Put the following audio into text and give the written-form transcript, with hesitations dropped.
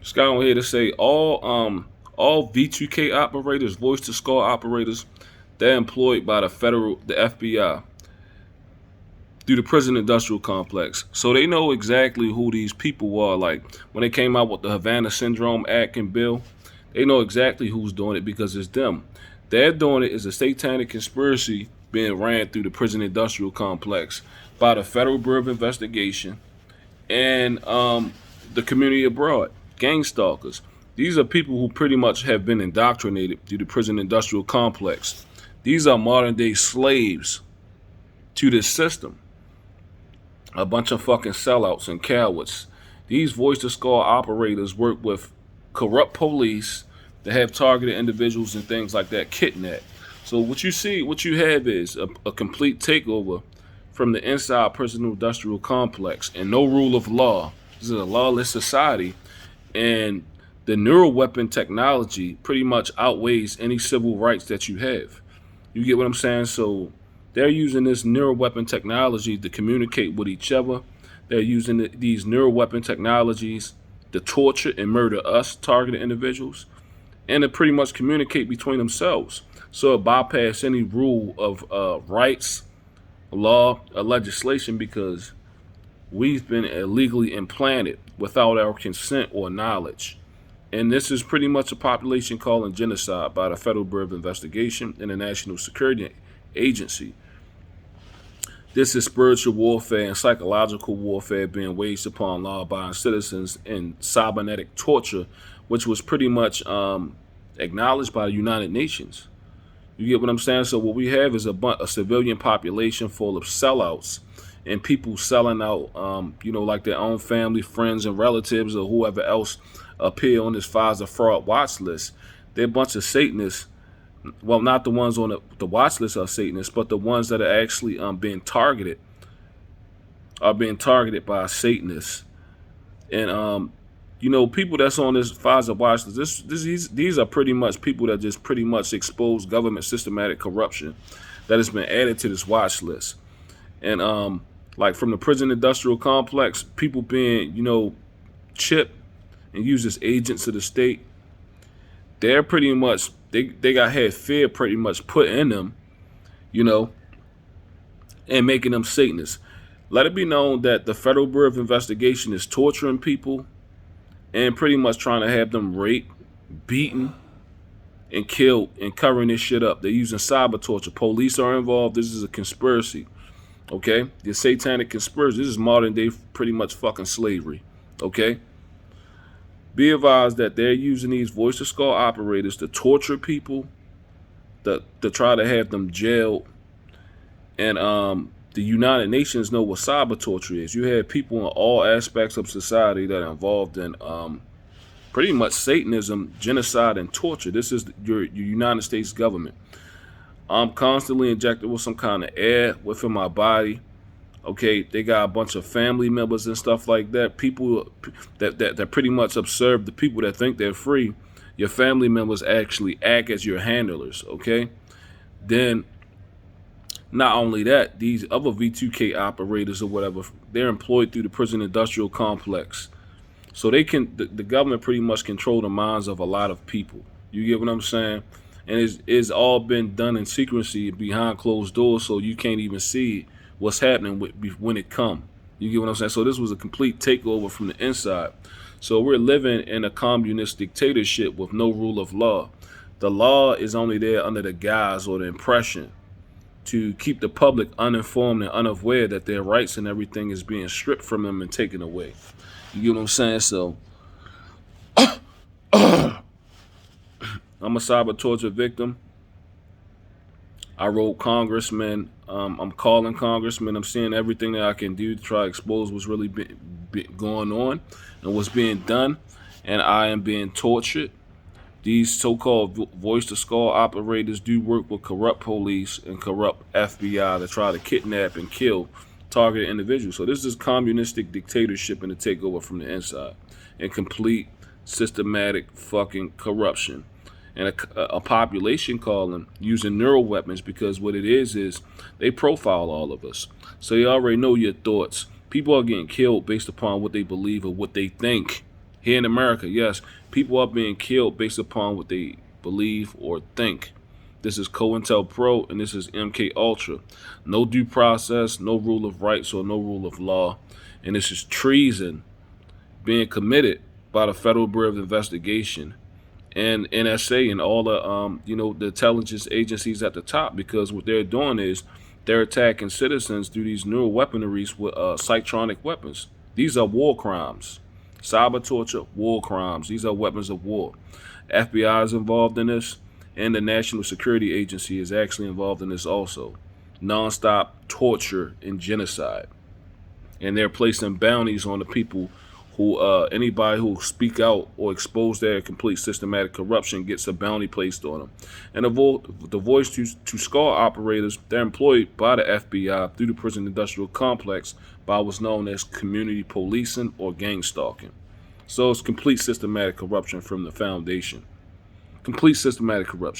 This guy on here to say all V2K operators, voice to skull operators, they're employed by the FBI through the prison industrial complex. So they know exactly who these people are. Like when they came out with the Havana Syndrome Act and bill, they know exactly who's doing it because it's them. They're doing it as a satanic conspiracy being ran through the prison industrial complex by the Federal Bureau of Investigation and the community abroad, gangstalkers. These are people who pretty much have been indoctrinated through the prison industrial complex. These are modern day slaves to this system. A bunch of fucking sellouts and cowards. These voice to skull operators work with corrupt police that have targeted individuals and things like that, kidnapped. So what you have is a complete takeover from the inside prison industrial complex and no rule of law. This is a lawless society, and the neural weapon technology pretty much outweighs any civil rights that you have. You get what I'm saying? So they're using this neural weapon technology to communicate with each other. They're using these neural weapon technologies to torture and murder us, targeted individuals, and to pretty much communicate between themselves. So it bypass any rule of rights, law, or legislation because we've been illegally implanted without our consent or knowledge. And this is pretty much a population calling genocide by the Federal Bureau of Investigation and the National Security Agency. This is spiritual warfare and psychological warfare being waged upon law-abiding citizens in cybernetic torture, which was pretty much acknowledged by the United Nations. You get what I'm saying? So what we have is a civilian population full of sellouts and people selling out, like their own family, friends, and relatives or whoever else appear on this FISA fraud watch list. They're a bunch of Satanists. Well, not the ones on the watch list are Satanists, but the ones that are actually being targeted are being targeted by Satanists. And people that's on this FISA watch list, these are pretty much people that just pretty much expose government systematic corruption that has been added to this watch list. And like from the prison industrial complex, people being, chipped and used as agents of the state, they're pretty much they got had fear pretty much put in them, and making them Satanists. Let it be known that the Federal Bureau of Investigation is torturing people and pretty much trying to have them raped, beaten, and killed and covering this shit up. They're using cyber torture. Police are involved. This is a conspiracy. Okay? The satanic conspiracy. This is modern day pretty much fucking slavery. Okay? Be advised that they're using these voice to skull operators to torture people, to try to have them jailed. And the United Nations know what cyber torture is. You have people in all aspects of society that are involved in pretty much Satanism, genocide, and torture. This is your United States government. I'm constantly injected with some kind of air within my body. Okay, they got a bunch of family members and stuff like that. People that pretty much observe the people that think they're free. Your family members actually act as your handlers. Okay, then not only that, these other V2K operators or whatever, they're employed through the prison industrial complex. So they can the government pretty much control the minds of a lot of people. You get what I'm saying? And it's all been done in secrecy behind closed doors, so you can't even see what's happening when it come. You get what I'm saying? So this was a complete takeover from the inside. So we're living in a communist dictatorship with no rule of law. The law is only there under the guise or the impression to keep the public uninformed and unaware that their rights and everything is being stripped from them and taken away. You get what I'm saying? So I'm a cyber torture victim. I wrote congressmen. I'm calling congressmen. I'm seeing everything that I can do to try to expose what's really going on and what's being done. And I am being tortured. These so-called voice to skull operators do work with corrupt police and corrupt FBI to try to kidnap and kill targeted individuals. So this is communistic dictatorship and a takeover from the inside and complete systematic fucking corruption. And a population calling using neural weapons, because what it is they profile all of us. So you already know your thoughts. People are getting killed based upon what they believe or what they think. Here in America, yes, people are being killed based upon what they believe or think. This is cointelpro and this is MK Ultra. No due process, no rule of rights or no rule of law. And this is treason being committed by the Federal Bureau of Investigation and NSA and all the the intelligence agencies at the top, because what they're doing is they're attacking citizens through these neural weaponries with psychotronic weapons. These are war crimes. Cyber torture, war crimes. These are weapons of war. FBI is involved in this, and the National Security Agency is actually involved in this also. Non-stop torture and genocide. And they're placing bounties on the people who anybody who speak out or expose their complete systematic corruption gets a bounty placed on them. And the voice to skull operators, they're employed by the FBI through the prison industrial complex by what's known as community policing or gangstalking. So it's complete systematic corruption from the foundation. Complete systematic corruption.